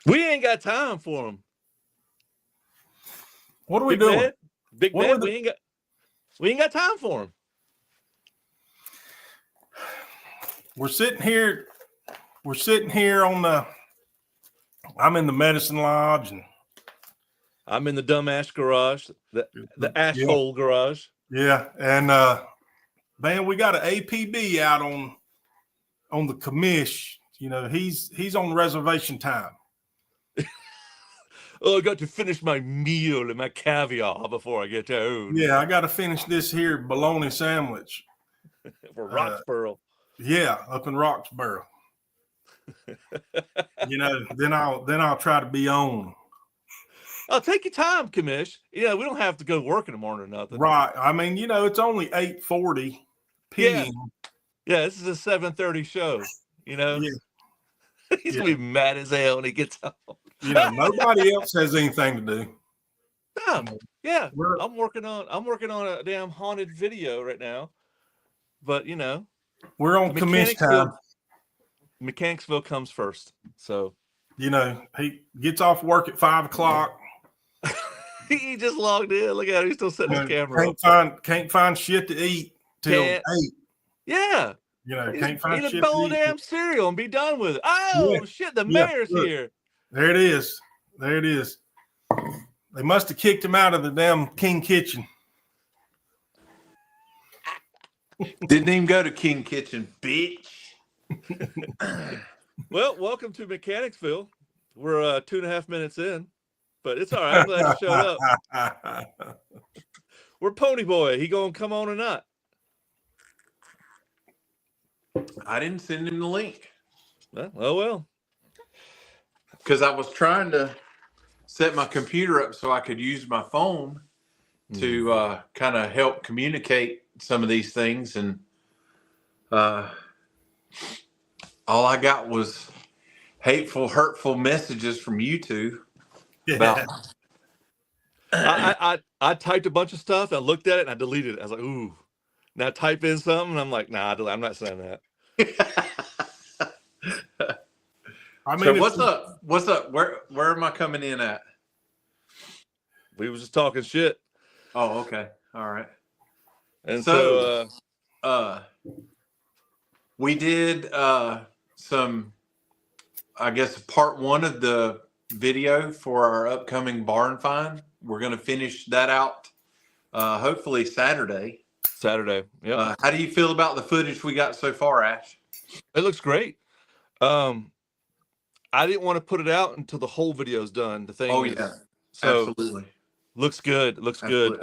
We ain't got time for them. What are we doing? Big man, we ain't got time for them. We're sitting here on the. I'm in the medicine lodge, and I'm in the dumbass garage, the asshole garage. Yeah, and man, we got an APB out on the commish. You know, he's on reservation time. Oh, I got to finish my meal and my caviar before I get home. Yeah, I got to finish this here bologna sandwich for Roxborough. Yeah, up in Roxborough. You know, then I'll try to be on. Oh, take your time, commish. Yeah, we don't have to go work in the morning or nothing. Right. I mean, you know, it's only 8:40 p.m. Yeah, this is a 7:30 show. You know, he's gonna be mad as hell when he gets home. You know, nobody else has anything to do. No, yeah, I'm working on a damn haunted video right now, but you know, we're on commish time. Mechanicville comes first, so you know he gets off work at 5 o'clock. He just logged in. Look at him; he's still setting his camera up. Can't find shit to eat till 8. Yeah. You know, can't find shit to eat. Eat a bowl of damn cereal and be done with it. Oh shit! The mayor's here. There it is. There it is. They must have kicked him out of the damn King Kitchen. Didn't even go to King Kitchen, bitch. Well, welcome to Mechanicsville. We're 2.5 minutes in, but it's all right. I'm glad you showed up. We're Pony Boy. He gonna come on or not? I didn't send him the link. Well. Because I was trying to set my computer up so I could use my phone to kind of help communicate some of these things. And all I got was hateful, hurtful messages from you two. About... I typed a bunch of stuff. I looked at it and I deleted it. I was like, ooh. Now type in something. And I'm like, nah, I'm not saying that. I mean, so what's up? Where am I coming in at? We was just talking shit. Oh, okay. All right. And so we did some, I guess, part 1 of the video for our upcoming barn find. We're going to finish that out hopefully Saturday. Yeah. How do you feel about the footage we got so far, Ash? It looks great. I didn't want to put it out until the whole video's done. The thing Absolutely. Looks good. Good.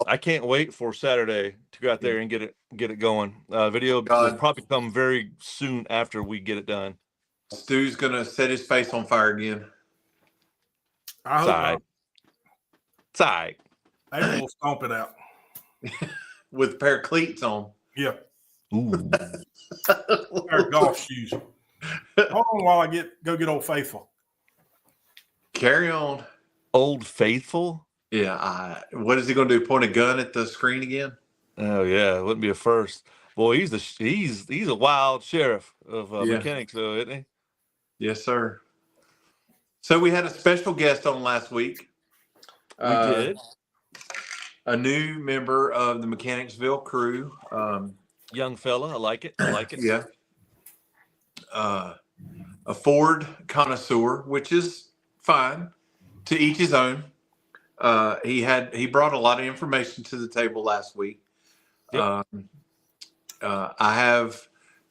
I can't wait for Saturday to go out there and get it going. Video will probably come very soon after we get it done. Stu's gonna set his face on fire again. I hope it's all right. I will stomp it out. With a pair of cleats on. Yeah. Ooh. Pair of golf shoes. Hold on while I go get Old Faithful. Carry on. Old Faithful? Yeah. What is he going to do? Point a gun at the screen again? Oh yeah, it wouldn't be a first. Boy, he's a wild sheriff of Mechanicsville, isn't he? Yes, sir. So we had a special guest on last week. We did. A new member of the Mechanicsville crew. Young fella, I like it. Yeah. A Ford connoisseur, which is fine. To each his own. He brought a lot of information to the table last week. Yep. I have,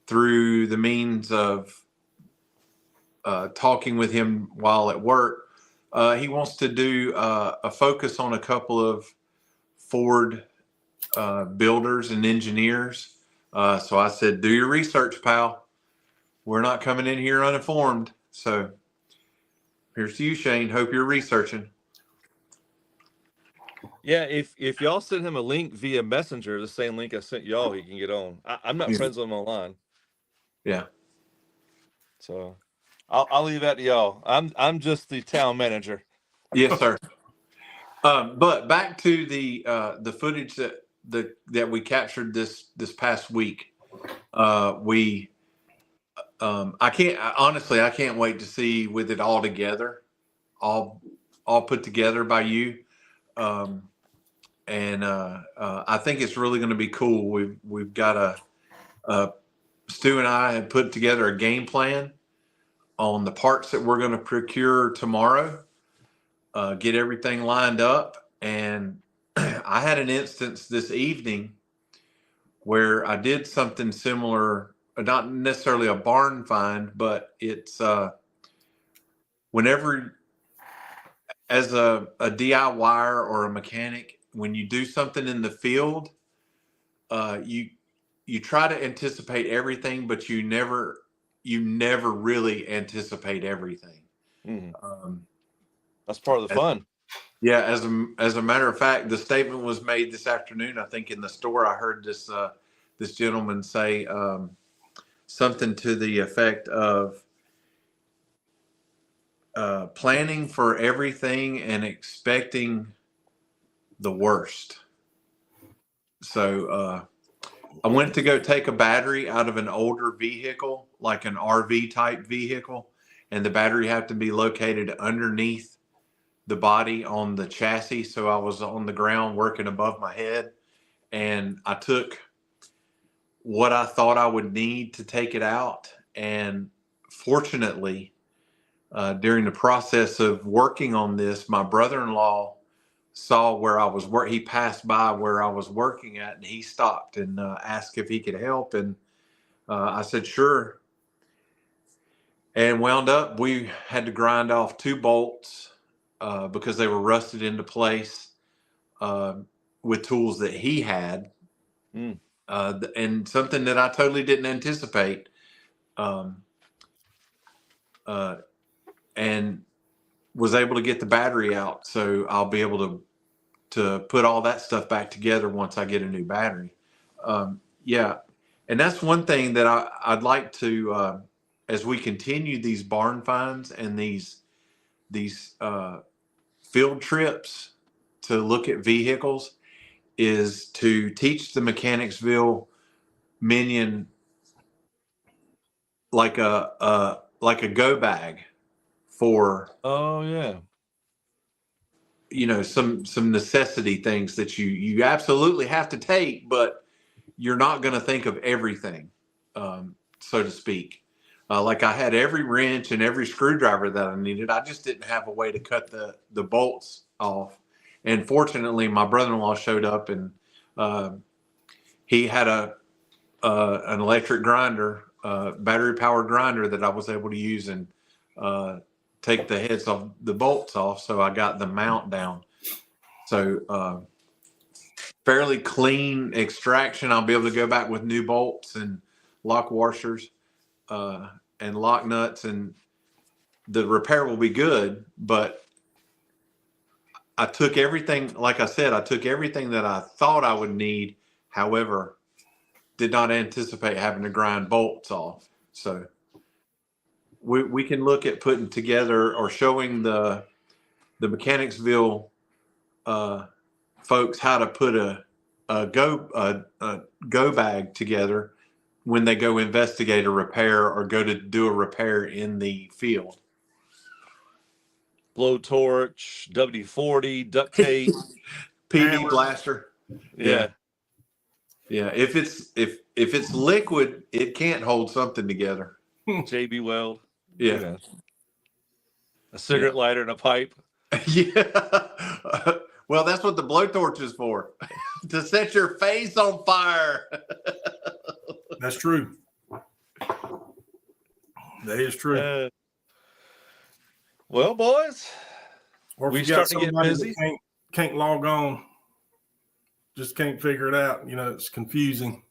through the means of talking with him while at work, he wants to do a focus on a couple of Ford builders and engineers. So I said, do your research, pal. We're not coming in here uninformed. So here's to you, Shane. Hope you're researching. Yeah, if y'all send him a link via Messenger, the same link I sent y'all, he can get on. I'm not friends with him online, Yeah. so I'll leave that to y'all. I'm just the town manager. Yes, sir. But back to the footage that we captured this past week. I can't wait to see with it all together, all put together by you. And I think it's really going to be cool. We've got Stu and I have put together a game plan on the parts that we're going to procure tomorrow. Get everything lined up, and I had an instance this evening where I did something similar, not necessarily a barn find, but it's whenever, as a DIYer or a mechanic, when you do something in the field, you try to anticipate everything, but you never really anticipate everything. Mm. That's part of the fun. Yeah, as a matter of fact, the statement was made this afternoon. I think in the store, I heard this gentleman say something to the effect of planning for everything and expecting the worst. So I went to go take a battery out of an older vehicle, like an RV type vehicle, and the battery had to be located underneath the body on the chassis. So I was on the ground working above my head, and I took what I thought I would need to take it out. And fortunately, during the process of working on this, my brother-in-law saw where I was he passed by where I was working at, and he stopped and asked if he could help. And I said, sure. And wound up, we had to grind off 2 bolts because they were rusted into place with tools that he had. And something that I totally didn't anticipate. And was able to get the battery out. So I'll be able to put all that stuff back together once I get a new battery. Yeah. And that's one thing that I'd like to, as we continue these barn finds and these field trips to look at vehicles, is to teach the Mechanicsville minion like a go bag for some necessity things that you absolutely have to take, but you're not going to think of everything, so to speak. Like I had every wrench and every screwdriver that I needed. I just didn't have a way to cut the bolts off. And fortunately, my brother-in-law showed up, and he had an electric grinder, battery powered grinder that I was able to use and take the heads of the bolts off. So I got the mount down. So fairly clean extraction. I'll be able to go back with new bolts and lock washers and lock nuts, and the repair will be good. But I took everything, like I said, I took everything that I thought I would need. However, did not anticipate having to grind bolts off. So we can look at putting together or showing the Mechanicsville folks how to put a go bag together when they go investigate a repair or go to do a repair in the field. Blowtorch, WD-40, duct tape, PD blaster. Yeah. If it's liquid, it can't hold something together. JB Weld. Yeah. A cigarette lighter and a pipe. Yeah. Well, that's what the blowtorch is for, to set your face on fire. That's true. That is true. Well, boys, Or if we you got starting to get somebody busy. that can't log on, just can't figure it out. You know, it's confusing.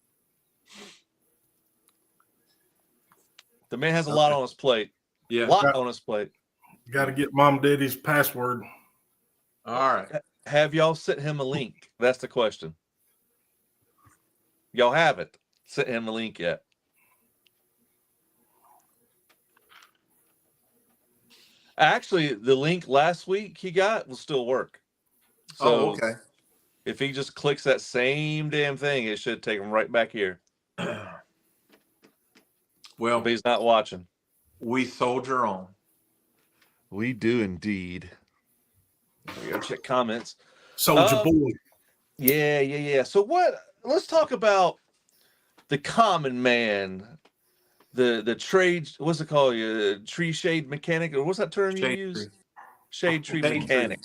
The man has a lot on his plate. Yeah. A lot on his plate. Got to get Mom Daddy's password. All right. Have y'all sent him a link? That's the question. Y'all haven't sent him a link yet. Actually, the link last week he got will still work. So okay. if he just clicks that same damn thing, it should take him right back here. Well, But he's not watching. we soldier on. We do indeed. We gotta check comments. Soldier boy. Yeah. So let's talk about the common man, the trade, what's it called? Tree shade mechanic, or what's that term you use? Shade tree mechanic.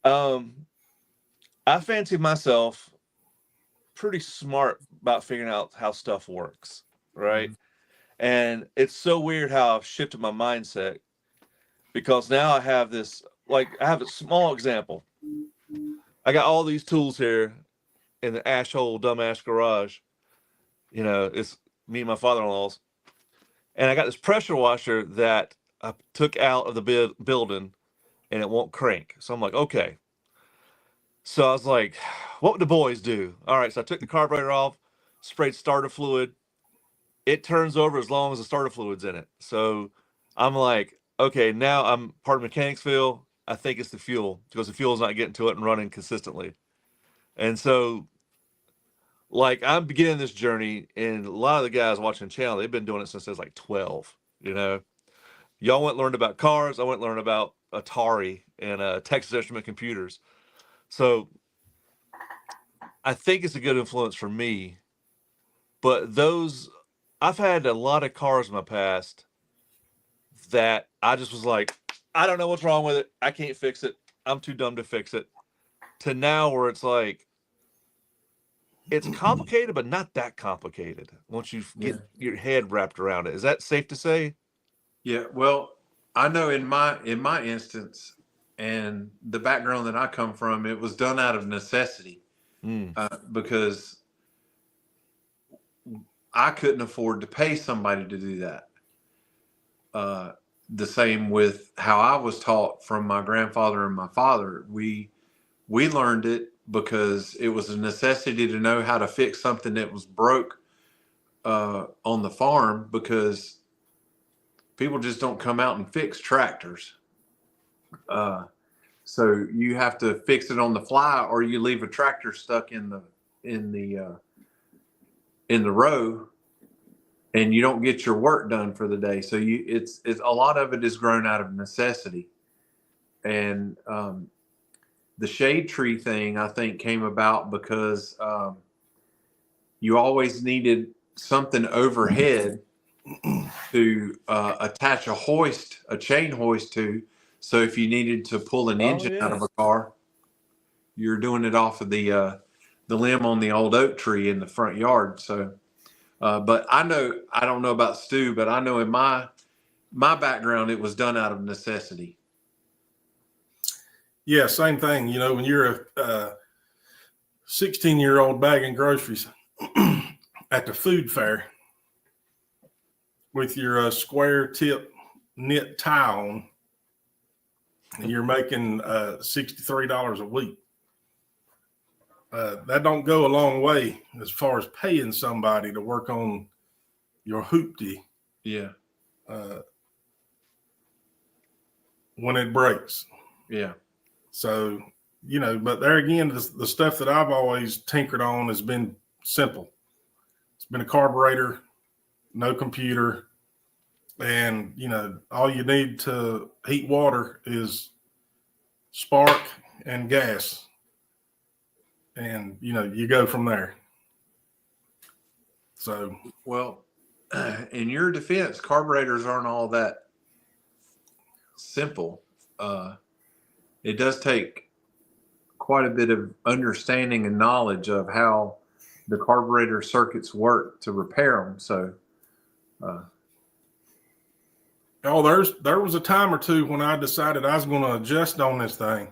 I fancy myself pretty smart about figuring out how stuff works, right? Mm-hmm. And it's so weird how I've shifted my mindset, because now I have this, like, I have a small example. I got all these tools here in the asshole dumbass garage. You know, it's me and my father-in-law's. And I got this pressure washer that I took out of the building and it won't crank. So I'm like, okay. So I was like, what would the boys do? All right, so I took the carburetor off, sprayed starter fluid. It turns over as long as the starter fluid's in it. So I'm like, okay, now I'm part of Mechanicsville. I think it's the fuel, because the fuel's not getting to it and running consistently. And so, like, I'm beginning this journey, and a lot of the guys watching the channel, they've been doing it since I was like 12, you know? Y'all went and learned about cars. I went and learned about Atari and Texas Instrument computers. So I think it's a good influence for me. But I've had a lot of cars in my past that I just was like, I don't know what's wrong with it. I can't fix it. I'm too dumb to fix it. To now where it's like, it's complicated, but not that complicated once you get your head wrapped around it. Is that safe to say? Yeah. Well, I know in my instance, and the background that I come from, it was done out of necessity, because I couldn't afford to pay somebody to do that. The same with how I was taught from my grandfather and my father. We learned it because it was a necessity to know how to fix something that was broke on the farm, because people just don't come out and fix tractors. So you have to fix it on the fly, or you leave a tractor stuck in the row, and you don't get your work done for the day. So it's a lot of it is grown out of necessity. And the shade tree thing, I think, came about because you always needed something overhead to attach a chain hoist to. So if you needed to pull an engine out of a car, you're doing it off of the limb on the old oak tree in the front yard. So, but I don't know about Stu, but I know in my background, it was done out of necessity. Yeah, same thing. You know, when you're a 16-year-old bagging groceries at the food fair with your square tip knit tie on, and you're making $63 a week. That don't go a long way as far as paying somebody to work on your hoopty. Yeah. When it breaks. Yeah. So, you know, but there again, the stuff that I've always tinkered on has been simple. It's been a carburetor, no computer, and, you know, all you need to heat water is spark and gas. And, you know, you go from there. So, well, in your defense, carburetors aren't all that simple. It does take quite a bit of understanding and knowledge of how the carburetor circuits work to repair them. So, there was a time or two when I decided I was going to adjust on this thing.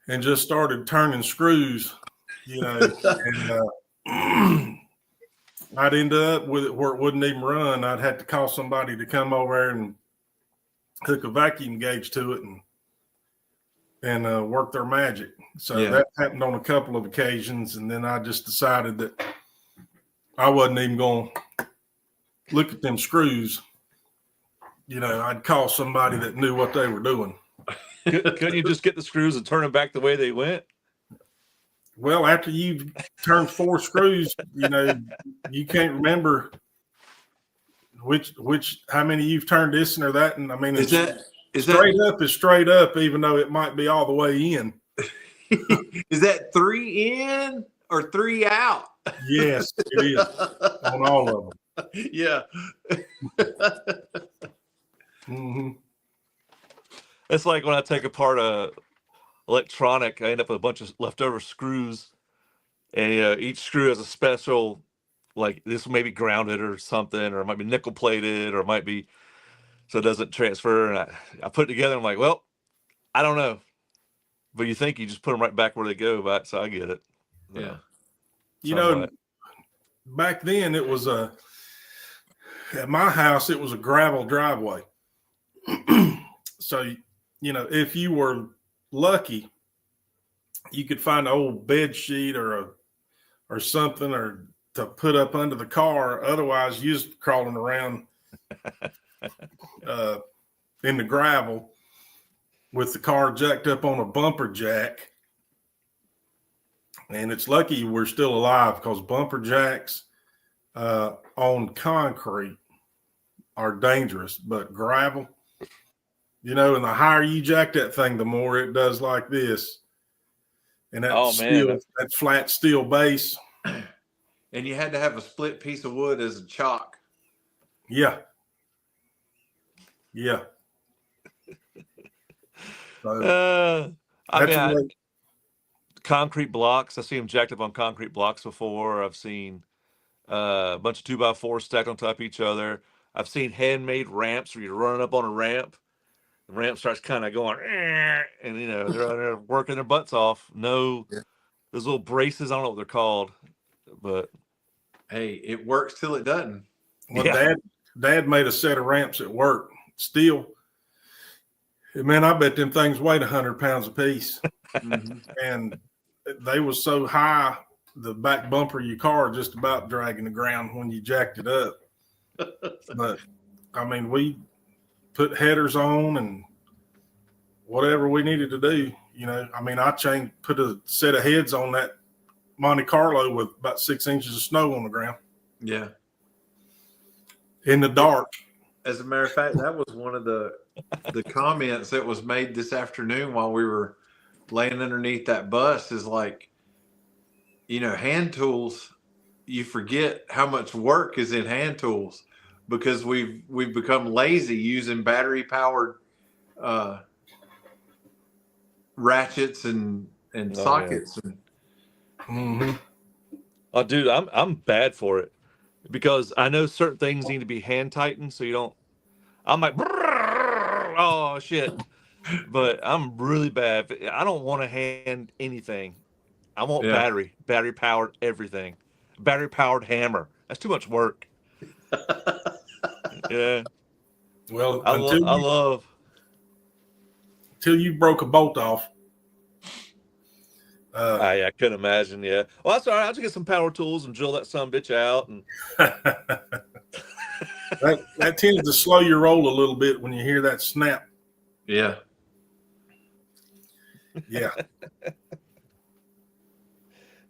and just started turning screws, and I'd end up with it where it wouldn't even run. I'd have to call somebody to come over and hook a vacuum gauge to it and work their magic. So that happened on a couple of occasions, and then I just decided that I wasn't even going to look at them screws. I'd call somebody that knew what they were doing. Couldn't you just get the screws and turn them back the way they went? Well, after you've turned 4 screws, you can't remember how many you've turned this and or that. And I mean, is straight up is straight up, even though it might be all the way in. Is that 3 in or 3 out? Yes, it is on all of them. Yeah. Mm-hmm. It's like when I take apart a electronic, I end up with a bunch of leftover screws, and each screw has a special, like this may be grounded or something, or it might be nickel plated, or it might be so it doesn't transfer. And I put it together. I'm like, well, I don't know, but you think you just put them right back where they go, but so I get it. Yeah. Back then it was at my house, it was a gravel driveway. So, if you were lucky, you could find an old bed sheet or something or to put up under the car. Otherwise, you just crawling around in the gravel with the car jacked up on a bumper jack. And it's lucky we're still alive, because bumper jacks on concrete are dangerous, but gravel, and the higher you jack that thing, the more it does like this. And that flat steel base. And you had to have a split piece of wood as a chock. Yeah. Yeah. So concrete blocks. I've seen them jacked up on concrete blocks before. I've seen a bunch of 2x4 stacked on top of each other. I've seen handmade ramps where you're running up on a ramp. The ramp starts kind of going, and they're out there working their butts off. Those little braces, I don't know what they're called, but hey, it works till it doesn't. Well, Dad made a set of ramps at work. Steel. Man, I bet them things weighed 100 pounds a piece. Mm-hmm. And they was so high, the back bumper of your car just about dragging the ground when you jacked it up. But I mean, we put headers on and whatever we needed to do. I mean, put a set of heads on that Monte Carlo with about 6 inches of snow on the ground. Yeah. In the dark. As a matter of fact, that was one of the comments that was made this afternoon while we were laying underneath that bus is like, hand tools, you forget how much work is in hand tools because we've become lazy using battery powered ratchets and sockets. Yeah. Mm-hmm. Oh, dude, I'm bad for it because I know certain things need to be hand tightened, so you don't. I'm like, oh shit, but I'm really bad. I don't want to hand anything. I want battery powered everything, battery powered hammer. That's too much work. Yeah. Well, until you broke a bolt off. I couldn't imagine. Yeah. Well, that's all right. I'll just get some power tools and drill that son of a bitch out. And that tends to slow your roll a little bit when you hear that snap. Yeah. Yeah.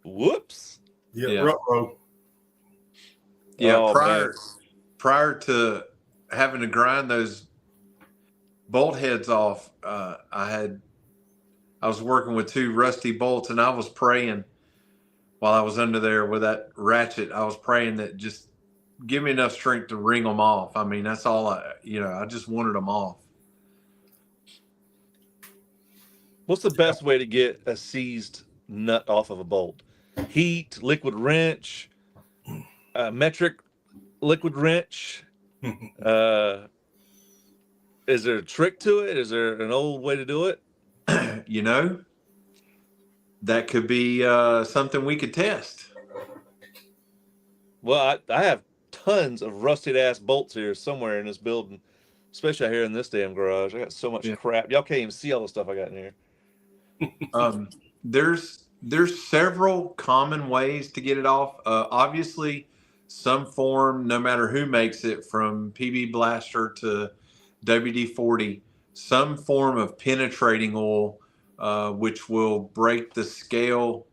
Whoops. Yeah. Ruh-roh. Yeah. Prior to having to grind those bolt heads off, I was working with 2 rusty bolts, and I was praying while I was under there with that ratchet. I was praying that just give me enough strength to wring them off. I mean, that's all I just wanted them off. What's the best way to get a seized nut off of a bolt? Heat, liquid wrench, metric liquid wrench. Is there a trick to it? Is there an old way to do it? that could be something we could test. Well, I have tons of rusted ass bolts here somewhere in this building, especially out here in this damn garage. I got so much crap. Y'all can't even see all the stuff I got in here. There's several common ways to get it off. Obviously, some form, no matter who makes it, from PB Blaster to WD-40, some form of penetrating oil, which will break the scale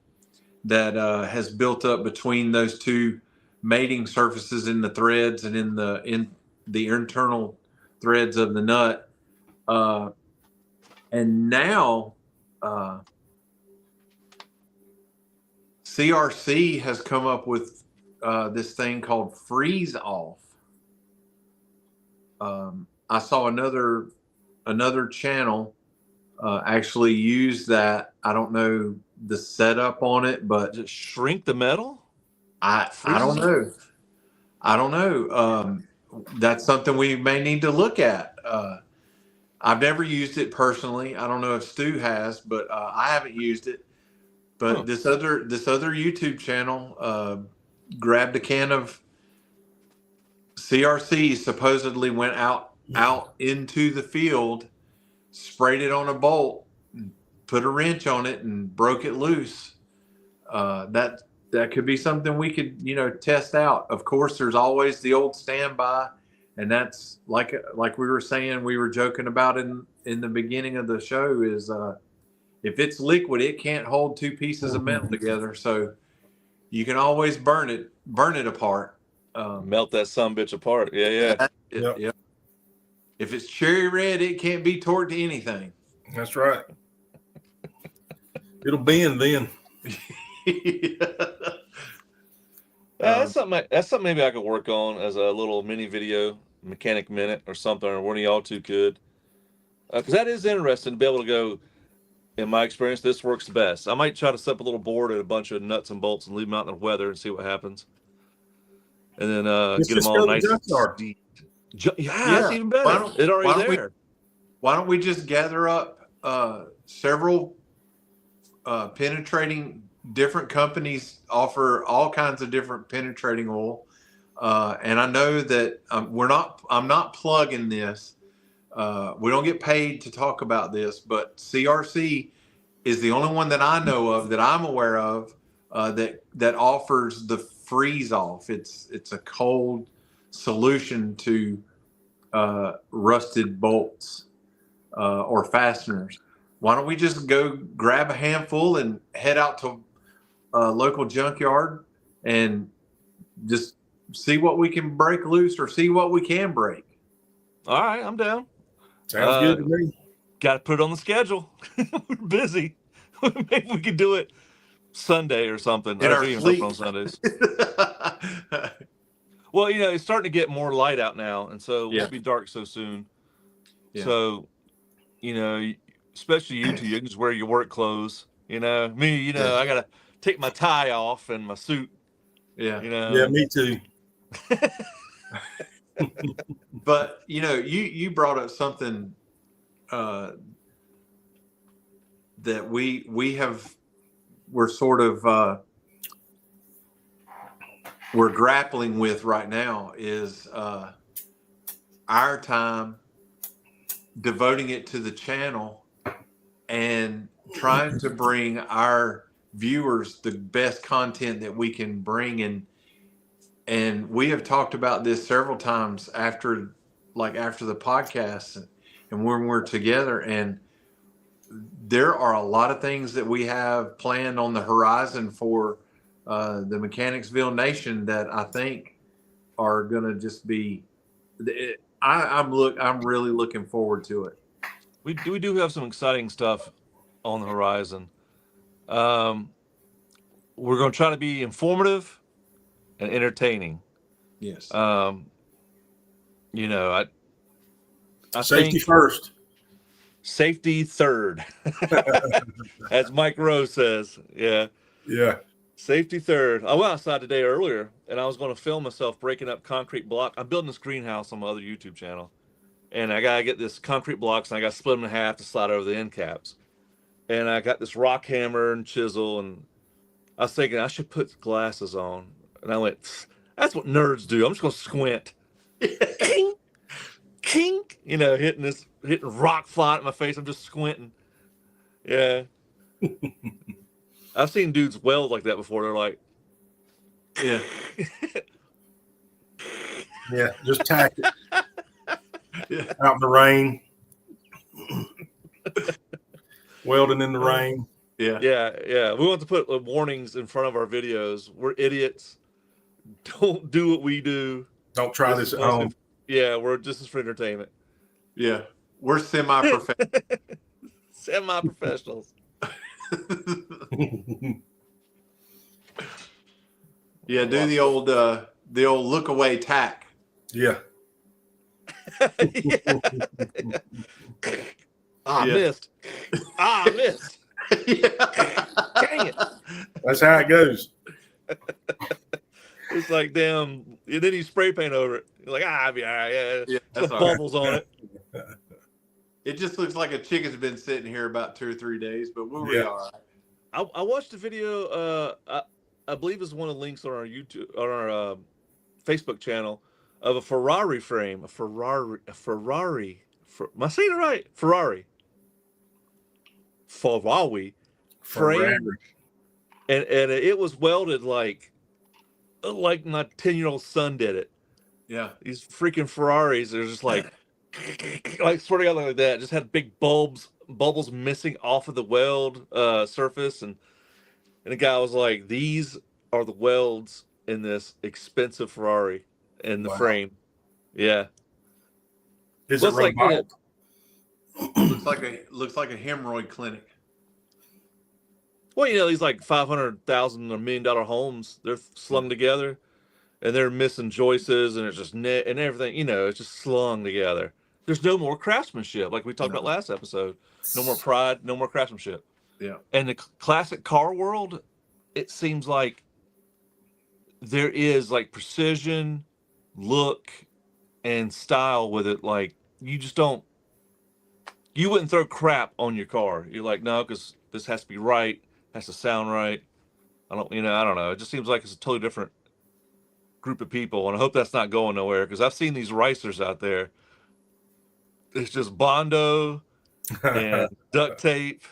that has built up between those two mating surfaces in the threads and in the internal threads of the nut. And now CRC has come up with this thing called freeze off. I saw another channel actually use that. I don't know the setup on it, but Does it shrink the metal? I don't know. I don't know. That's something we may need to look at. I've never used it personally. I don't know if Stu has, but I haven't used it. But this other YouTube channel grabbed a can of CRC, supposedly went out into the field, sprayed it on a bolt, put a wrench on it, and broke it loose. That could be something we could test out. Of course, there's always the old standby, and that's like we were saying, we were joking about in the beginning of the show is. If it's liquid, it can't hold two pieces of metal together. So you can always burn it apart. Melt that sumbitch apart. Yeah. Yep. If it's cherry red, it can't be torqued to anything. That's right. It'll bend then. That's something maybe I could work on as a little mini video, mechanic minute or something, or one of y'all two could. Because that is interesting to be able to go, in my experience, this works best. I might try to set up a little board and a bunch of nuts and bolts and leave them out in the weather and see what happens. And then get them all nice and steamed. That's even better. It's already there. Why don't we just gather up several penetrating, different companies offer all kinds of different penetrating oil. And I know that I'm not plugging this. We don't get paid to talk about this, but CRC is the only one that I know of, that I'm aware of, that offers the freeze off. It's a cold solution to rusted bolts or fasteners. Why don't we just go grab a handful and head out to a local junkyard and just see what we can break loose or see what we can break? All right, I'm down. Sounds good to me. Got to put it on the schedule. We're busy. Maybe we could do it Sunday or something. In our sleep on Sundays. Well, it's starting to get more light out now, and so it won't be dark so soon. Yeah. So, especially you two, you can just wear your work clothes. Me, I gotta take my tie off and my suit. Yeah. Yeah, me too. But you brought up something that we're sort of we're grappling with right now is our time, devoting it to the channel and trying to bring our viewers the best content that we can bring. And we have talked about this several times after the podcast and when we're together, and there are a lot of things that we have planned on the horizon for the Mechanicsville Nation that I think are going to just be, I'm really looking forward to it. We do have some exciting stuff on the horizon. We're going to try to be informative and entertaining. Yes. I Safety think first. Safety third. As Mike Rose says. Yeah. Yeah. Safety third. I went outside today earlier and I was going to film myself breaking up concrete block. I'm building this greenhouse on my other YouTube channel. And I got to get this concrete blocks and I got to split them in half to slide over the end caps. and I got this rock hammer and chisel, and I was thinking I should put glasses on, and I went, "That's what nerds do. I'm just gonna squint." Kink, kink, hitting rock fly at my face. I'm just squinting. Yeah, I've seen dudes weld like that before. They're like, Yeah. Yeah, just tack it Yeah. out in the rain. Welding in the rain. Yeah. yeah. We want to put warnings in front of our videos. We're idiots. Don't do what we do. Don't try this at home. Yeah, this is for entertainment. Yeah. We're semi-professional. Semi-professionals. Yeah, do the old look away tack. Yeah. I Yeah. missed. I missed. Yeah. Dang it. That's how it goes. It's like, damn. And then you spray paint over it. You're like, I'll be all right. Yeah. Yeah, Some that's all right. bubbles on it. It just looks like a chicken's been sitting here about 2 or 3 days, but we'll be all right. I watched a video. I believe it's one of the links on our YouTube, on our Facebook channel, of a Ferrari frame. Am I saying it right? Ferrari frame, and it was welded like my 10-year-old son did it. Yeah. These freaking Ferraris, they're just like sort of like that. Just had big bubbles missing off of the weld surface, and the guy was like, "These are the welds in this expensive Ferrari in the frame." Yeah. Is it like robotic? looks like a hemorrhoid clinic. Well, these like $500,000 or $1 million homes, they're slung together, and they're missing joists, and it's just net and everything. It's just slung together. There's no more craftsmanship, like we talked about last episode. No more pride, no more craftsmanship. Yeah. And the classic car world, it seems like there is like precision, look, and style with it. Like you wouldn't throw crap on your car. You're like, no, because this has to be right, has to sound right. I don't know. It just seems like it's a totally different group of people, and I hope that's not going nowhere, because I've seen these ricers out there. It's just Bondo and duct tape,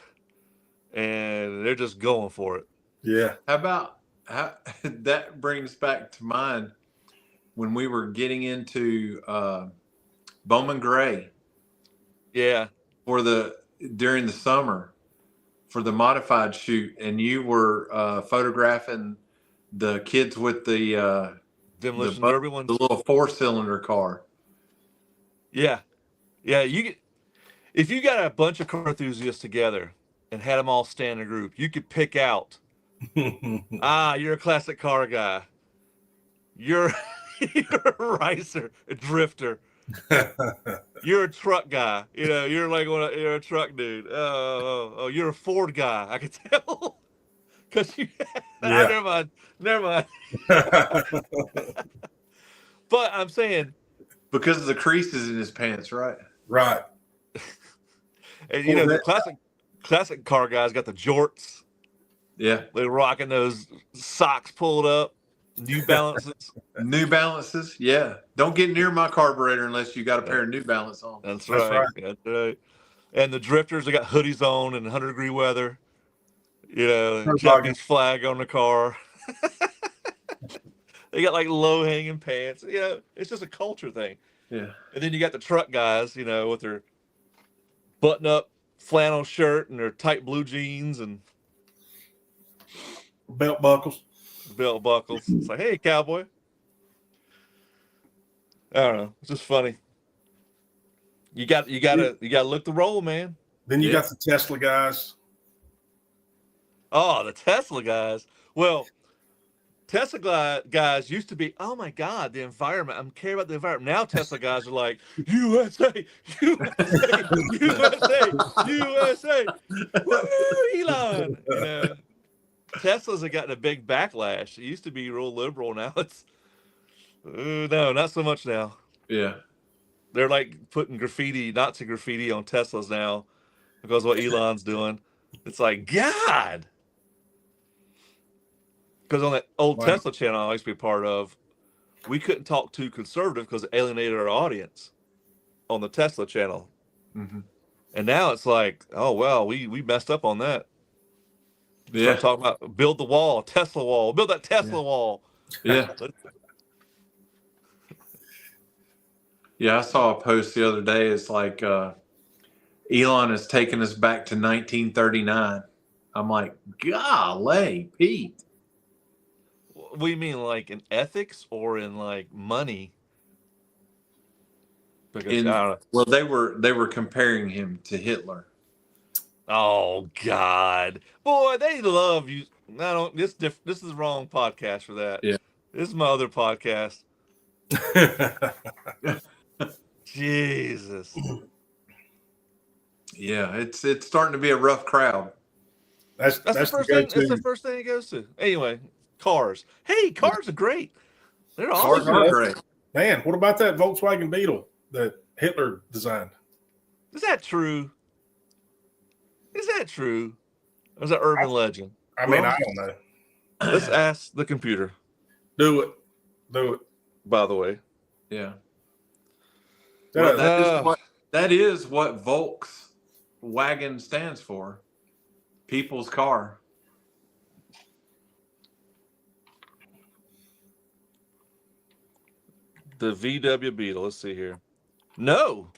and they're just going for it. Yeah. How that brings back to mind when we were getting into Bowman Gray. Yeah. During the summer for the modified shoot, and you were photographing the kids with the Demolition Derby ones, the little 4-cylinder car. Yeah. If you got a bunch of car enthusiasts together and had them all stand in a group, you could pick out, you're a classic car guy. You're a ricer, a drifter. You're a truck guy. You're a truck dude. Oh, you're a Ford guy. I can tell. Because never mind. But I'm saying, because of the creases in his pants, right? Right. And the classic car guys got the jorts. Yeah. They're rocking those socks pulled up, New Balances. New Balances, yeah. Don't get near my carburetor unless you got a pair of New Balance on. That's right. That's right. And the drifters, they got hoodies on in 100-degree weather. Japanese flag on the car. They got like low-hanging pants. It's just a culture thing. Yeah. And then you got the truck guys, with their button-up flannel shirt and their tight blue jeans and belt buckles. It's like, hey, cowboy. I don't know. It's just funny. You gotta look the role, man. Then you got the Tesla guys. Oh, the Tesla guys. Well, Tesla guys used to be, oh my God, the environment. I'm caring about the environment. Now Tesla guys are like, USA, USA, USA, USA. Woo, Elon. Teslas have gotten a big backlash. It used to be real liberal. Now it's, no, not so much now. Yeah. They're like putting Nazi graffiti on Teslas now because of what Elon's doing. It's like, God. Because on that old Wow. Tesla channel I used to be part of, we couldn't talk too conservative because it alienated our audience on the Tesla channel. Mm-hmm. And now it's like, oh, well, we messed up on that. Yeah. Start talking about build the wall, Tesla wall, build that Tesla wall. Yeah. Yeah. I saw a post the other day. It's like Elon has taken us back to 1939. I'm like, golly, Pete. What do you mean, like in ethics or in like money? Because I don't know. Well, they were comparing him to Hitler. Oh God, boy, they love you. I don't. This is the wrong podcast for that. Yeah. This is my other podcast. Jesus. Yeah, it's starting to be a rough crowd. That's the first thing. That's the first thing it goes to. Anyway, cars. Hey, cars are great. They're Cars awesome. are great. Man, what about that Volkswagen Beetle that Hitler designed? Is that true? Is that true? Or is that urban legend? I mean, I don't know. Let's ask the computer. Do it. Do it. By the way. Yeah. Well, that is what Volkswagen stands for. People's car. The VW Beetle. Let's see here. No.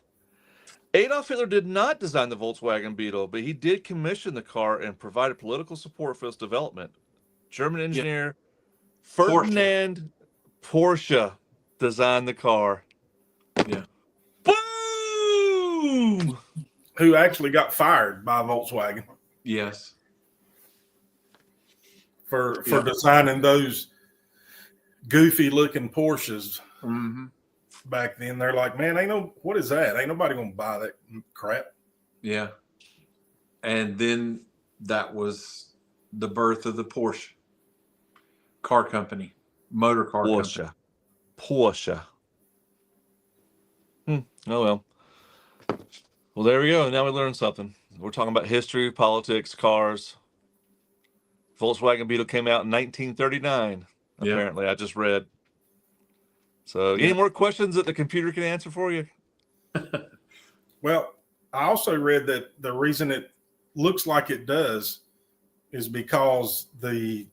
Adolf Hitler did not design the Volkswagen Beetle, but he did commission the car and provided political support for its development. German engineer Ferdinand Porsche designed the car. Yeah. Boom! Who actually got fired by Volkswagen Yes. for designing those goofy looking Porsches Mm-hmm. back then. They're like, man, what is that? Ain't nobody gonna buy that crap. Yeah. And then that was the birth of the Porsche car company, motor car company. Porsche. Oh well. Well, there we go. Now we learned something. We're talking about history, politics, cars. Volkswagen Beetle came out in 1939. Yeah. Apparently, I just read. So, any more questions that the computer can answer for you? Well, I also read that the reason it looks like it does is because the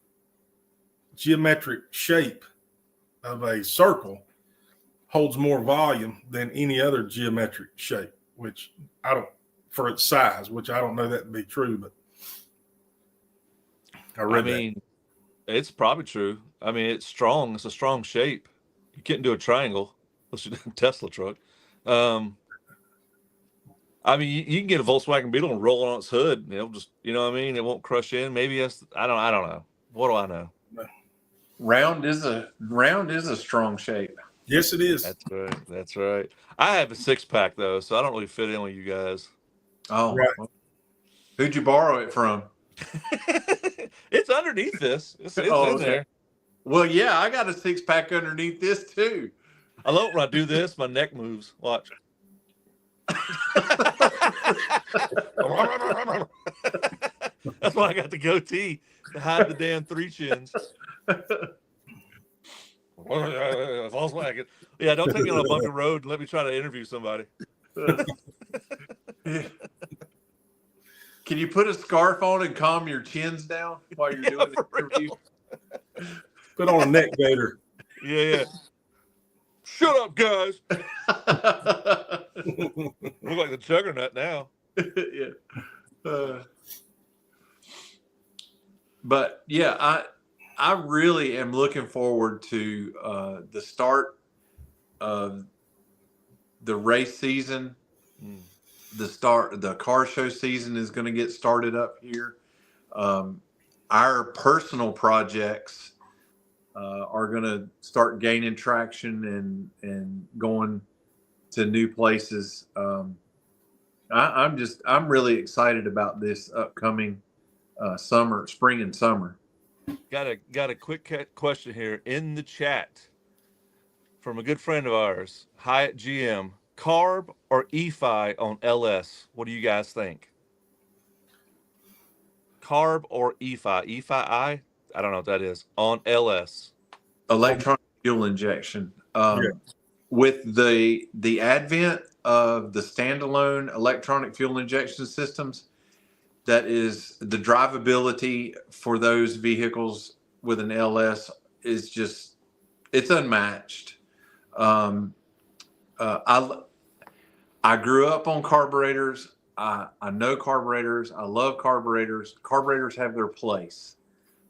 geometric shape of a circle holds more volume than any other geometric shape, which for its size, which I don't know that to be true, but I read it's probably true. I mean, it's strong. It's a strong shape. You can't do a triangle unless you do a Tesla truck. I mean, you can get a Volkswagen Beetle and roll it on its hood. Just what I mean. It won't crush in. Maybe I don't know. What do I know? Round is a strong shape. Yes, it is. That's right. That's right. I have a 6-pack though, so I don't really fit in with you guys. Oh, right. Who'd you borrow it from? It's underneath this. It's Oh, in okay. there. Well, yeah, I got a 6-pack underneath this too. I love when I do this. My neck moves. Watch. That's why I got the goatee to hide the damn 3 chins. Volkswagen. Yeah, don't take me on a bunker road and let me try to interview somebody. Can you put a scarf on and calm your chins down while you're doing the interview? Put on a neck gaiter. Yeah. Shut up, guys. Look like the juggernaut now. Yeah. But yeah, I really am looking forward to the start of the race season. The car show season is going to get started up here. Our personal projects are going to start gaining traction and going to new places. I'm really excited about this upcoming spring and summer. Got a quick question here in the chat from a good friend of ours, Hyatt GM. Carb or EFI on LS? What do you guys think? carb or EFI? EFI, I don't know what that is. On LS. Electronic fuel injection. Yeah. With the advent of the standalone electronic fuel injection systems, that is the drivability for those vehicles with an LS is just, it's unmatched. I grew up on carburetors. I know carburetors. I love carburetors. Carburetors have their place.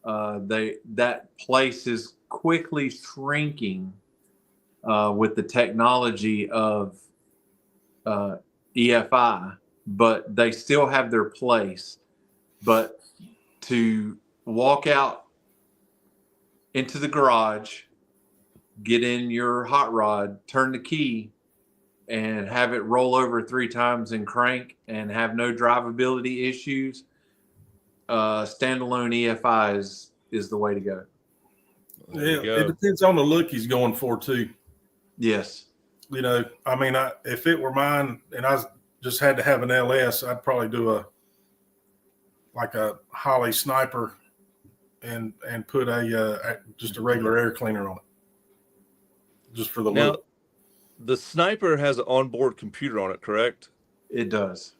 That place is quickly shrinking with the technology of EFI, but they still have their place. But to walk out into the garage, get in your hot rod, turn the key, and have it roll over 3 times and crank and have no drivability issues, standalone EFI is the way to go. Yeah, it depends on the look he's going for too. Yes. You know, I mean, if it were mine and I just had to have an LS, I'd probably do a Holly Sniper and put just a regular air cleaner on it, just for the look. The Sniper has an onboard computer on it, correct? It does.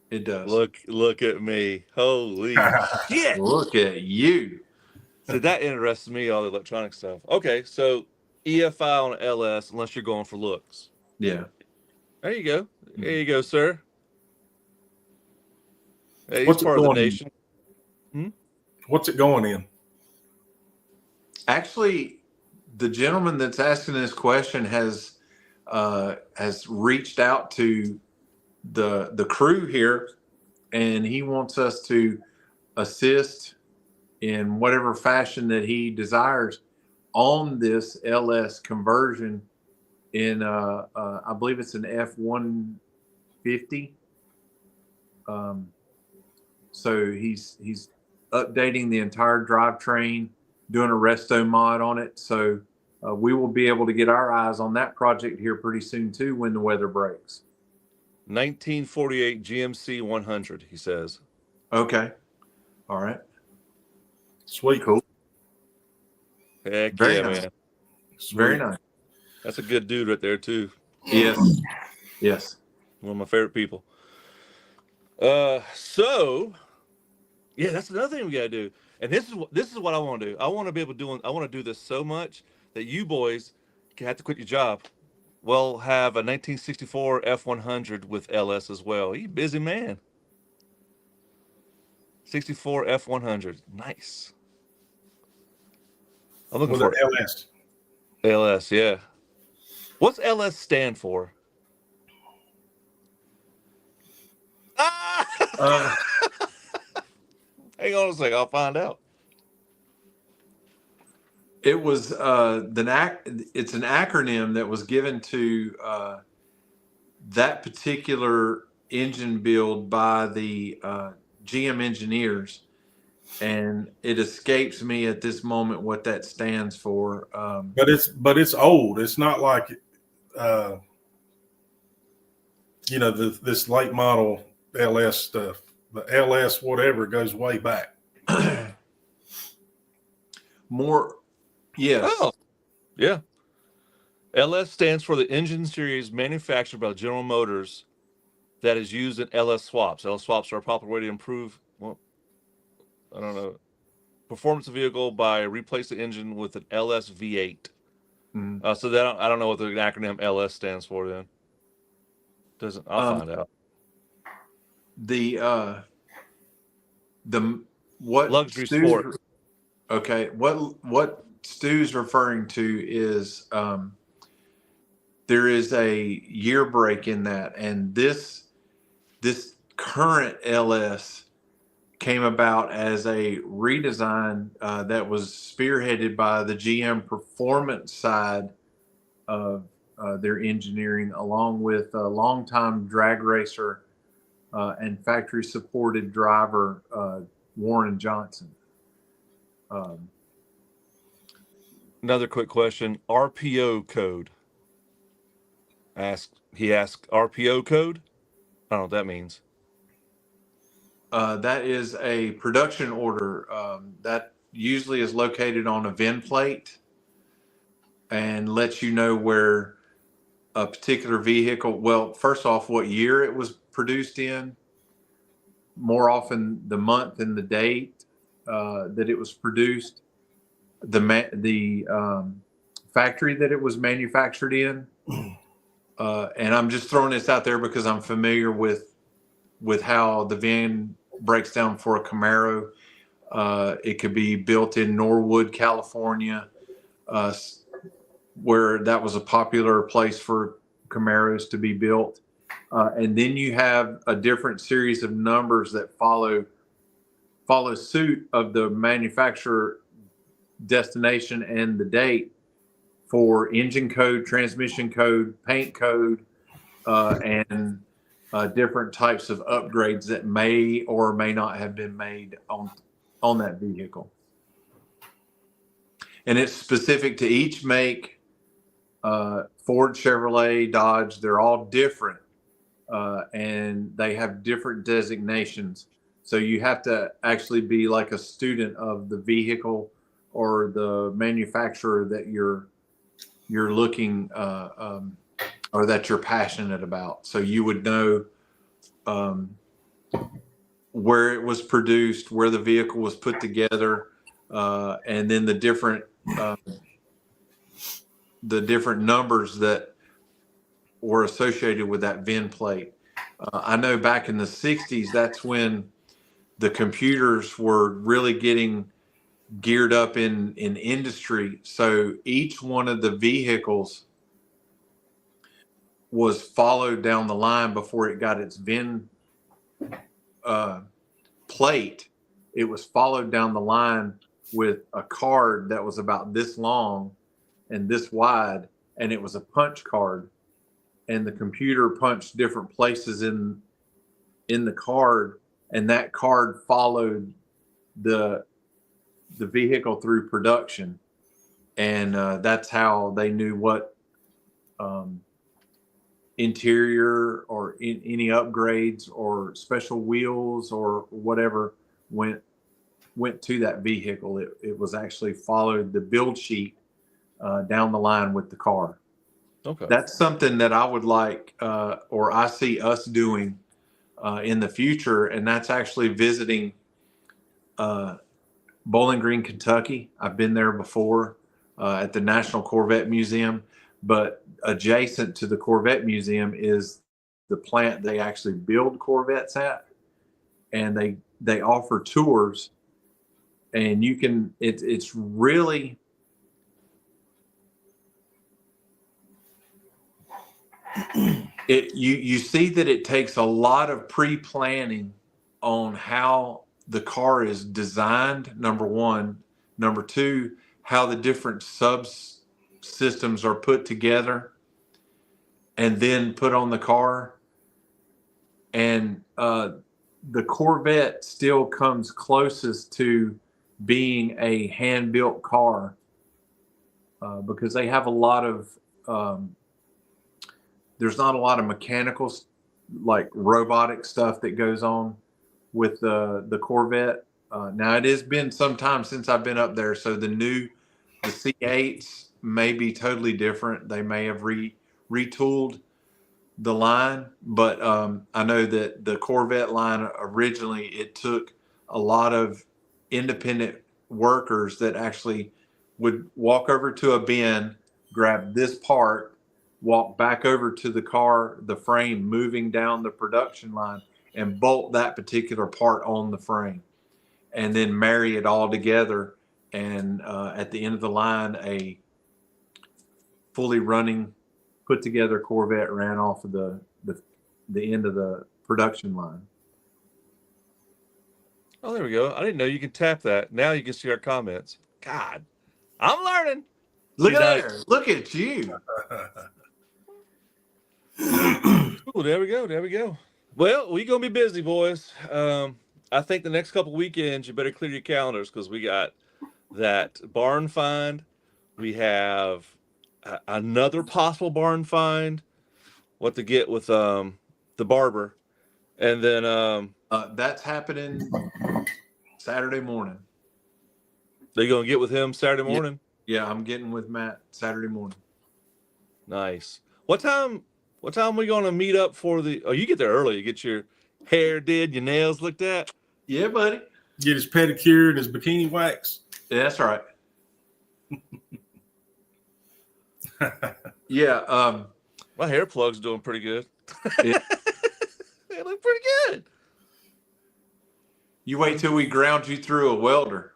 It does. Look at me. Holy shit. Look at you. So that interests me, all the electronic stuff. Okay, so EFI on LS, unless you're going for looks. Yeah. There you go. There you go, sir. Hey, he's What's part of the nation. What's it going in? Actually, the gentleman that's asking this question has reached out to the crew here, and he wants us to assist in whatever fashion that he desires on this LS conversion in I believe it's an F-150. So he's updating the entire drivetrain, doing a resto mod on it. So we will be able to get our eyes on that project here pretty soon too when the weather breaks. 1948 GMC 100, he says. Okay. All right. Sweet. Cool. Heck Very yeah, nice. man. Sweet. Very nice. That's a good dude right there, too. Yes. Yes. One of my favorite people. So, yeah, that's another thing we got to do. And this is what I want to do. I want to be able to do. I want to do this so much that you boys can have to quit your job. Well, have a 1964 F100 with LS as well. You busy man. 64 F100, nice. I'm looking for LS. LS, yeah. What's LS stand for? Hang on a second, I'll find out. It was it's an acronym that was given to that particular engine build by the GM engineers, and it escapes me at this moment what that stands for. But it's old. It's not like this late model LS stuff. The LS whatever goes way back. More, yes. Oh, yeah. LS stands for the engine series manufactured by General Motors that is used in LS swaps. LS swaps are a popular way to improve, performance of vehicle by replacing the engine with an LS V8. So that I don't know what the acronym LS stands for then. I'll find out. What luxury Stu's, sport. Okay, what Stu's referring to is there is a year break in that, and this current LS came about as a redesign that was spearheaded by the GM performance side of their engineering, along with a longtime drag racer and factory supported driver Warren Johnson. Another quick question: RPO code. He asked RPO code. I don't know what that means. That is a production order that usually is located on a VIN plate and lets you know where a particular vehicle, well, first off, what year it was produced in, more often the month and the date that it was produced, the factory that it was manufactured in. And I'm just throwing this out there because I'm familiar with how the VIN breaks down for a Camaro. It could be built in Norwood, California, where that was a popular place for Camaros to be built. And then you have a different series of numbers that follow suit of the manufacturer, destination, and the date for engine code, transmission code, paint code, and different types of upgrades that may or may not have been made on that vehicle. And it's specific to each make. Ford, Chevrolet, Dodge, they're all different, and they have different designations. So you have to actually be like a student of the vehicle or the manufacturer that you're looking or that you're passionate about. So you would know where it was produced, where the vehicle was put together, and then the different numbers that were associated with that VIN plate. I know back in the 60s, that's when the computers were really getting geared up in industry. So each one of the vehicles was followed down the line before it got its VIN plate. It was followed down the line with a card that was about this long and this wide, and it was a punch card, and the computer punched different places in the card, and that card followed the vehicle through production, and that's how they knew what interior or any upgrades or special wheels or whatever went to that vehicle. It was actually followed the build sheet down the line with the car. Okay. That's something that I would like, or I see us doing in the future, and that's actually visiting Bowling Green, Kentucky. I've been there before at the National Corvette Museum, but adjacent to the Corvette Museum is the plant they actually build Corvettes at, and they offer tours, and you can. It's really. You see that it takes a lot of pre-planning on how the car is designed, number one. Number two, how the different subsystems are put together and then put on the car. And the Corvette still comes closest to being a hand-built car because they have a lot of there's not a lot of mechanical, like robotic stuff that goes on with the Corvette. Now it has been some time since I've been up there, so the C8s may be totally different. They may have retooled the line, but I know that the Corvette line originally, it took a lot of independent workers that actually would walk over to a bin, grab this part, walk back over to the car, the frame moving down the production line, and bolt that particular part on the frame, and then marry it all together. And at the end of the line, a fully running, put together Corvette ran off of the end of the production line. Oh, there we go. I didn't know you could tap that. Now you can see our comments. God, I'm learning. Look at there. Look at you. Ooh, there we go. There we go. Well, we gonna be busy, boys. I think the next couple weekends you better clear your calendars because we got that barn find. We have another possible barn find. What to get with the barber, and then That's happening Saturday morning. Are you gonna get with him Saturday Yeah. morning? Yeah, I'm getting with Matt Saturday morning. Nice. What time we gonna meet up for the? Oh, you get there early. You get your hair did, your nails looked at. Yeah, buddy. Get his pedicure and his bikini wax. Yeah, that's right. Yeah. My hair plug's doing pretty good. Yeah. They look pretty good. You wait till we ground you through a welder.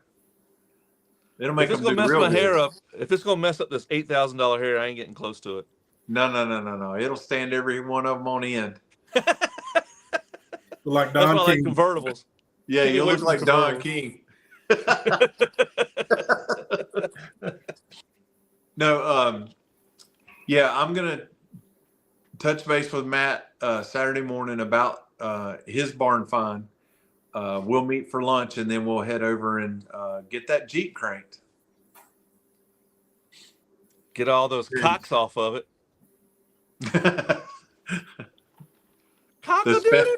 It'll make If it's them gonna do mess real my hair good. up, if it's gonna mess up this $8,000 hair, I ain't getting close to it. No. It'll stand every one of them on end. Like That's Don why I like King. convertibles. Yeah, Keep you away look from like Don convertibles. King. No, yeah, I'm gonna touch base with Matt Saturday morning about his barn find. We'll meet for lunch and then we'll head over and get that Jeep cranked. Get all those cocks off of it. Cock-a-doodle-doo.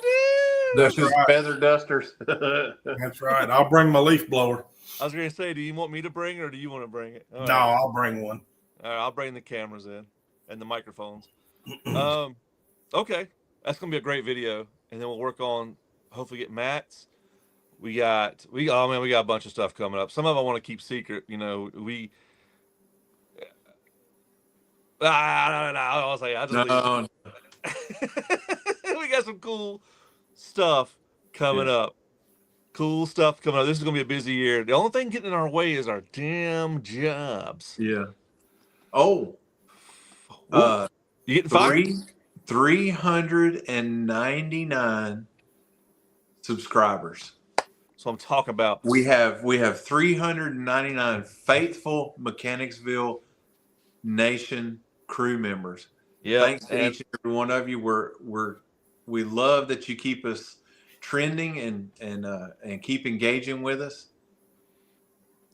Those right. feather dusters. That's right. I'll bring my leaf blower. I was gonna say, do you want me to bring it or do you want to bring it? All No, right. I'll bring one. All right, I'll bring the cameras in and the microphones. Okay, that's gonna be a great video, and then we'll work on hopefully get Matt's. We got a bunch of stuff coming up. Some of I want to keep secret. You know, I was like, I just No, we got some cool stuff coming up. Cool stuff coming up. This is gonna be a busy year. The only thing getting in our way is our damn jobs. yeah. Oh, You getting fired? 399 subscribers. So I'm talking about. We have 399 faithful Mechanicsville Nation crew members. Yeah, Thanks to each and every one of you. We love that you keep us trending and keep engaging with us.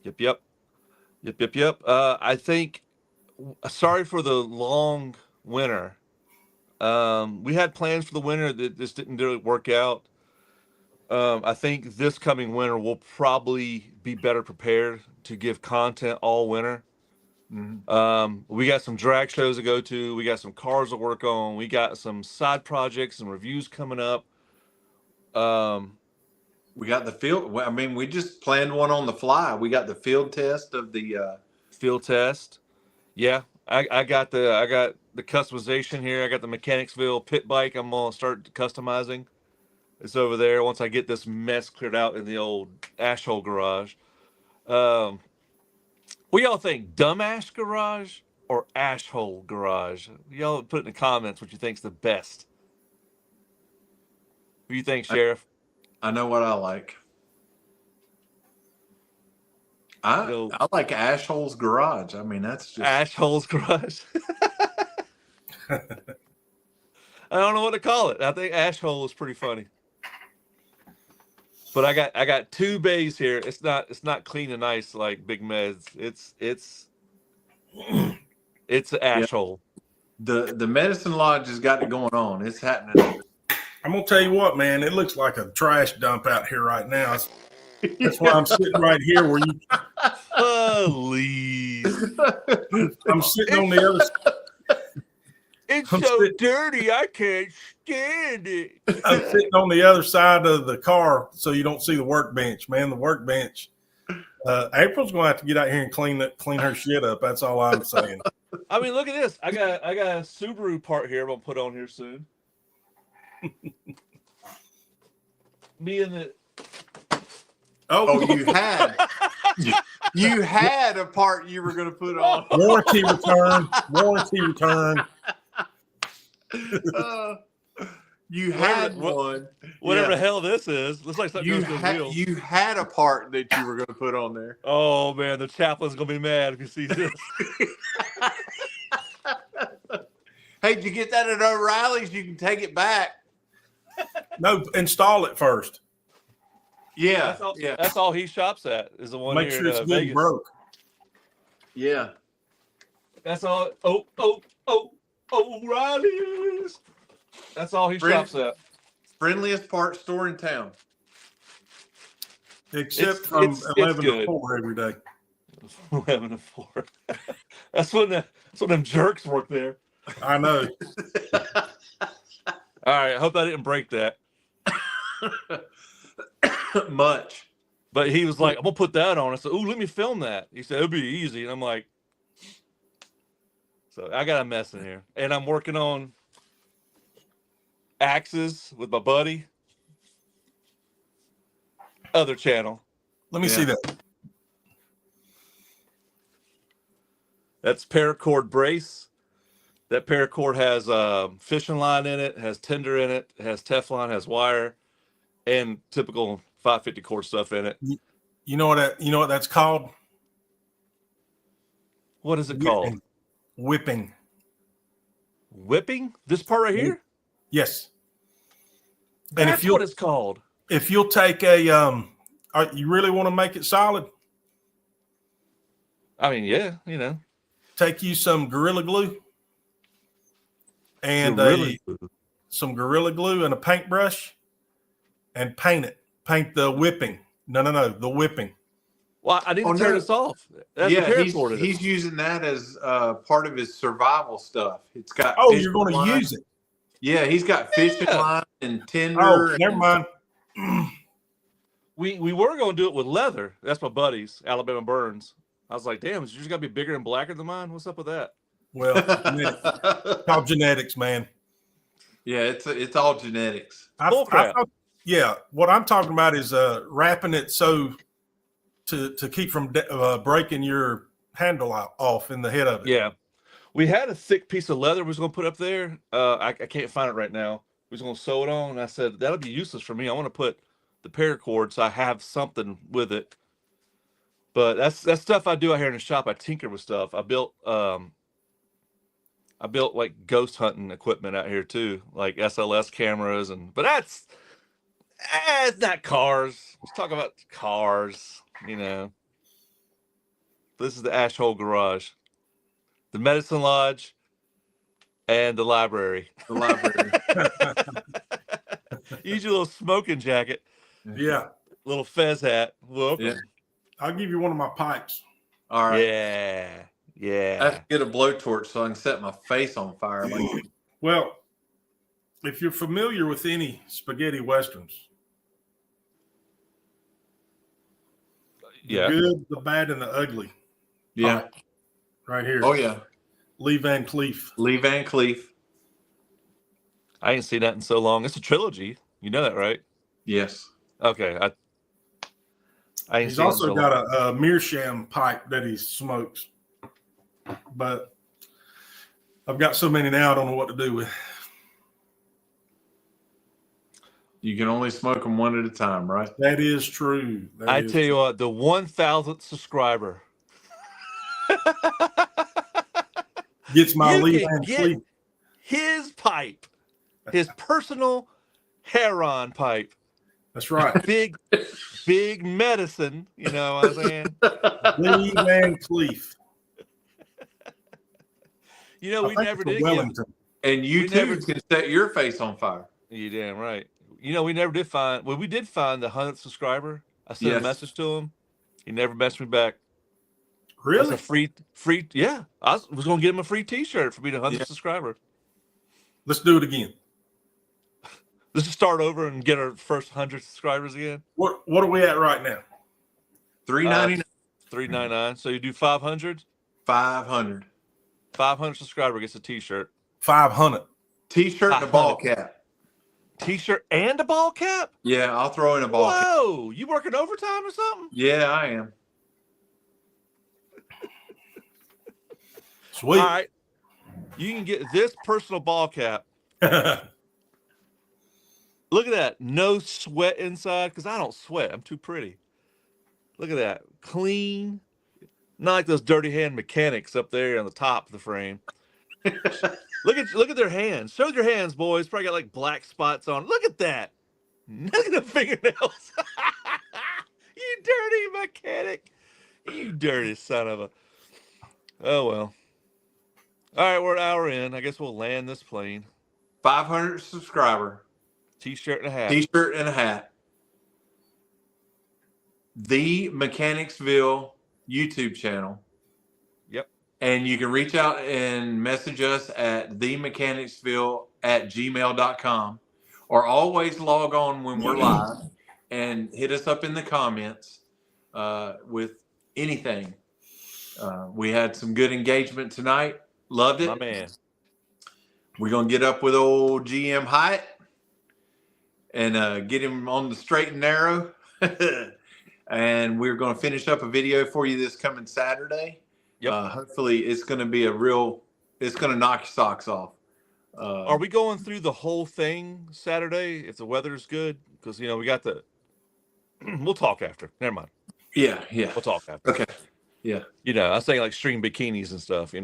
Yep. I think. Sorry for the long winter. We had plans for the winter that just didn't really work out. I think this coming winter we'll probably be better prepared to give content all winter. Mm-hmm. We got some drag shows to go to. We got some cars to work on. We got some side projects and reviews coming up. We got the field. I mean, we just planned one on the fly. We got the field test of the field test. Yeah, I got the customization here. I got the Mechanicsville pit bike. I'm gonna start customizing. It's over there once I get this mess cleared out in the old asshole garage. What y'all think? Dumbass garage or asshole garage? Y'all put in the comments what you think's the best. Who you think, Sheriff? I know what I like. I like Ashhole's Garage. I mean, that's just Ashhole's Garage. I don't know what to call it. I think Ashhole is pretty funny. But I got two bays here. It's not clean and nice like Big Meds. It's an asshole. Yeah. The Medicine Lodge has got it going on. It's happening. I'm gonna tell you what, man. It looks like a trash dump out here right now. That's why I'm sitting right here where you. Please. I'm sitting on the other side. It's so dirty, I can't stand it. I'm sitting on the other side of the car so you don't see the workbench, man. The workbench. April's going to have to get out here and clean her shit up. That's all I'm saying. I mean, look at this. I got a Subaru part here I'm going to put on here soon. Me and the... Oh, you had a part you were going to put on. Warranty return. You had one. Whatever the hell this is. Looks like something you goes to the wheels. You had a part that you were going to put on there. Oh, man. The chaplain's going to be mad if he sees this. Hey, did you get that at O'Reilly's? You can take it back. No, install it first. Yeah. That's all he shops at is the one Make here sure it's in good Vegas. broke. Yeah. That's all. O'Reilly's. That's all he shops at. Friendliest parts store in town. Except from it's 11 to good. 4 every day. 11 to 4. That's when them jerks work there. I know. All right, I hope I didn't break that. Much. But he was like, I'm gonna put that on. I said, ooh, let me film that. He said, it'll be easy. And I'm like, so I got a mess in here. And I'm working on axes with my buddy. Other channel. Let me see that. That's paracord brace. That paracord has fishing line in it, has tinder in it, has Teflon, has wire, and typical 550 cord stuff in it. You know what that's called? What is it called? Whipping. Whipping? This part right here? Yes. And That's what it's called. If you'll take a you really want to make it solid? I mean, yeah, you know. Take you some Gorilla Glue and some Gorilla Glue and a paintbrush and paint it. Paint the whipping. No, the whipping. Well, I need to turn this off. That's he's using that as part of his survival stuff. It's got. Oh, you're going to use it? Yeah, he's got fishing line and tinder. Oh, never mind. We were going to do it with leather. That's my buddy's, Alabama Burns. I was like, damn, is yours got to be bigger and blacker than mine? What's up with that? Well, it's called genetics, man. Yeah, it's all genetics. Yeah, what I'm talking about is wrapping it so to keep from breaking your handle off in the head of it. Yeah. We had a thick piece of leather we was going to put up there. I can't find it right now. We was going to sew it on. And I said, that'll be useless for me. I want to put the paracord so I have something with it. But that's stuff I do out here in the shop. I tinker with stuff. I built like ghost hunting equipment out here too, like SLS cameras but it's not cars. Let's talk about cars, you know. This is the Ash Hole Garage, the Medicine Lodge, and the library. The library. Use your little smoking jacket. Yeah. Little fez hat. Welcome. Yeah. I'll give you one of my pipes. All right. Yeah. I have to get a blowtorch so I can set my face on fire. Well, if you're familiar with any spaghetti westerns, yeah, the good, the bad, and the ugly. Yeah. Right here. Oh yeah. Lee Van Cleef. Lee Van Cleef. I ain't seen that in so long. It's a trilogy. You know that, right? Yes. Okay. I ain't He's seen also got a meerschaum pipe that he smokes. But I've got so many now I don't know what to do with. You can only smoke them one at a time, right? That is true. I tell you what, the 1,000th subscriber gets my Lee Van Cleef. His pipe, his personal heron pipe. That's right. Big medicine, you know what I'm saying? Lee Van Cleef. You know, we never did. And you too can set your face on fire. You damn right. You know, we never did find. Well, we did find the 100th subscriber. I sent a message to him. He never messaged me back. Really? That's a free. Yeah, I was going to get him a free T-shirt for being a 100th subscriber. Let's do it again. Let's just start over and get our first 100 subscribers again. What are we at right now? $3.99. $3.99. So you do 500. 500. 500 subscriber gets a T-shirt. 500. T-shirt and a ball cap. T-shirt and a ball cap? Yeah, I'll throw in a ball cap. Whoa, you working overtime or something? Yeah, I am. Sweet. All right. You can get this personal ball cap. Look at that. No sweat inside, because I don't sweat. I'm too pretty. Look at that. Clean. Not like those dirty hand mechanics up there on the top of the frame. Look at their hands. Show your hands, boys. Probably got like black spots on. Look at that. Look at the fingernails. You dirty mechanic. You dirty son of a. Oh, well. All right, we're an hour in. I guess we'll land this plane. 500 subscriber. T-shirt and a hat. T-shirt and a hat. The Mechanicsville YouTube channel. Yep. And you can reach out and message us at themechanicsville@gmail.com, or always log on when we're live and hit us up in the comments with anything. We had some good engagement tonight. Loved it. My man. We're going to get up with old GM Hyatt and get him on the straight and narrow. And we're going to finish up a video for you this coming Saturday. Yep. Hopefully it's going to be it's going to knock your socks off. Are we going through the whole thing Saturday if the weather's good? Because, we got we'll talk after. Never mind. Yeah. We'll talk after. Okay. Yeah. I was saying like string bikinis and stuff,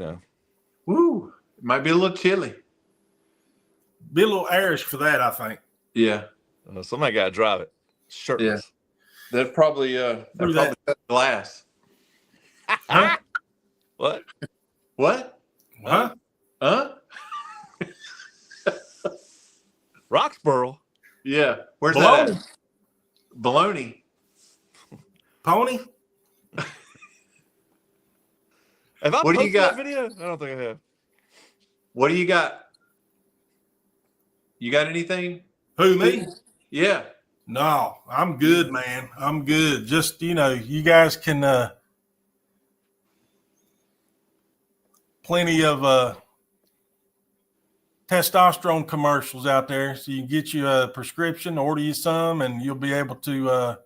Woo. It might be a little chilly. Be a little airish for that, I think. Yeah. Somebody got to drive it. Shirtless. Yeah. They're probably cut glass. Huh? What? What? Huh? Huh? Roxborough? Yeah. Where's Baloney. that at? Baloney. Pony? Have I What do you posted got? that video? I don't think I have. What do you got? You got anything? Who, me? Yeah. No, I'm good, man. I'm good. Just, you guys can plenty of testosterone commercials out there. So you can get you a prescription, order you some, and you'll be able to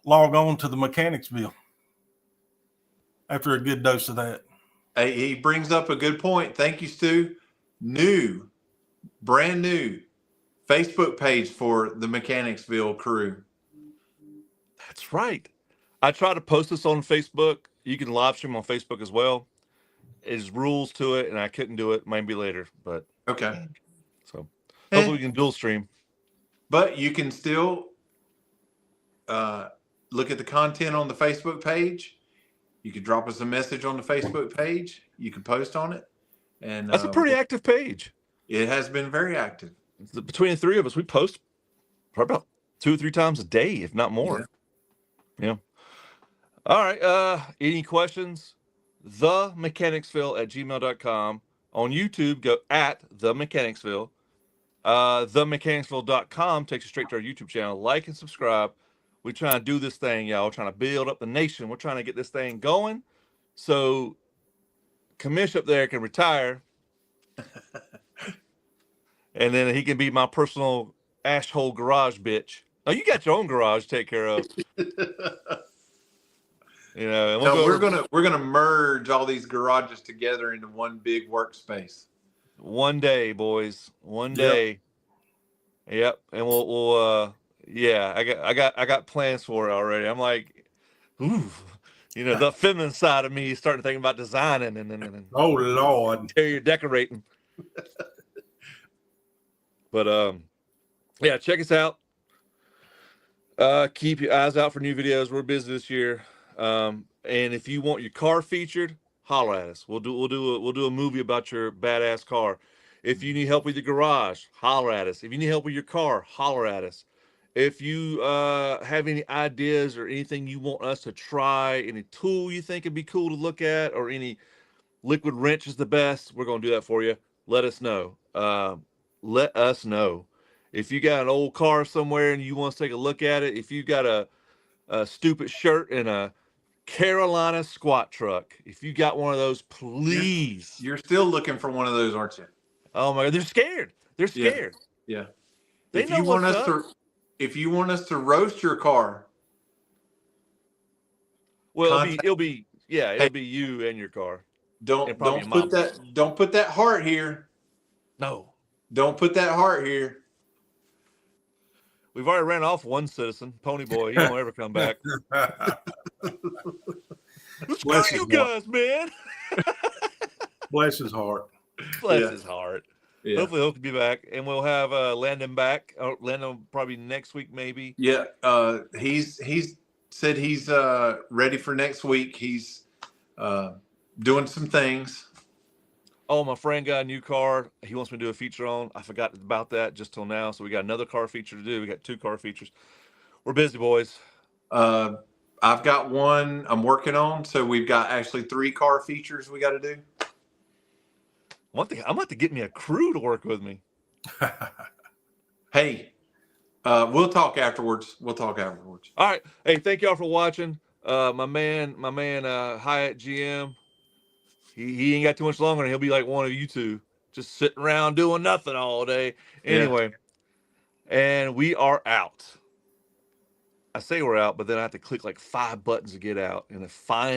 log on to the Mechanicsville after a good dose of that. Hey, he brings up a good point. Thank you, Stu. Brand new Facebook page for the Mechanicsville crew. That's right. I try to post this on Facebook. You can live stream on Facebook as well. There's rules to it, and I couldn't do it. Maybe later, but Okay. so hopefully we can dual stream. But you can still look at the content on the Facebook page. You can drop us a message on the Facebook page. You can post on it. And That's a pretty active page. It has been very active. Between the three of us, we post probably about 2 or 3 times a day, if not more. Yeah. All right. Any questions? themechanicsville@gmail.com. On YouTube, go at The Mechanicsville. Themechanicsville.com takes you straight to our YouTube channel. Like and subscribe. We're trying to do this thing, y'all. We're trying to build up the nation. We're trying to get this thing going. So Commish up there can retire. And then he can be my personal asshole garage bitch. Oh, you got your own garage to take care of. And we're gonna merge all these garages together into one big workspace. One day, boys. One day. Yep. And we'll I got plans for it already. I'm like, ooh, the feminine side of me is starting to think about designing and oh Lord, interior decorating. But check us out. Keep your eyes out for new videos. We're busy this year. And if you want your car featured, holler at us. We'll do a movie about your badass car. If you need help with your garage, holler at us. If you need help with your car, holler at us. If you have any ideas or anything you want us to try, any tool you think would be cool to look at, or any liquid wrench is the best, we're going to do that for you. Let us know. Let us know. If you got an old car somewhere and you want to take a look at it, if you got a stupid shirt and a Carolina squat truck, if you got one of those, please. You're still looking for one of those, aren't you? Oh my God, they're scared. They're scared. Yeah. They know what's up. If you want us to roast your car, well, it'll be you and your car. Don't put that heart here. No. Don't put that heart here. We've already ran off one citizen, Pony Boy. He won't ever come back. Screw you guys, man. Bless his heart. Bless his heart. Yeah. Hopefully he'll be back, and we'll have Landon back. Landon probably next week, maybe. Yeah. He's said he's ready for next week. He's doing some things. Oh, my friend got a new car. He wants me to do a feature on. I forgot about that just till now. So we got another car feature to do. We got 2 car features. We're busy, boys. I've got one I'm working on, so we've got actually 3 car features we got to do. One thing, I'm about to get me a crew to work with me. Hey, we'll talk afterwards. All right. Hey, thank y'all for watching. My man, Hyatt GM. He ain't got too much longer, and he'll be like one of you two, just sitting around doing nothing all day. Anyway, and we are out. I say we're out, but then I have to click like 5 buttons to get out, and if 5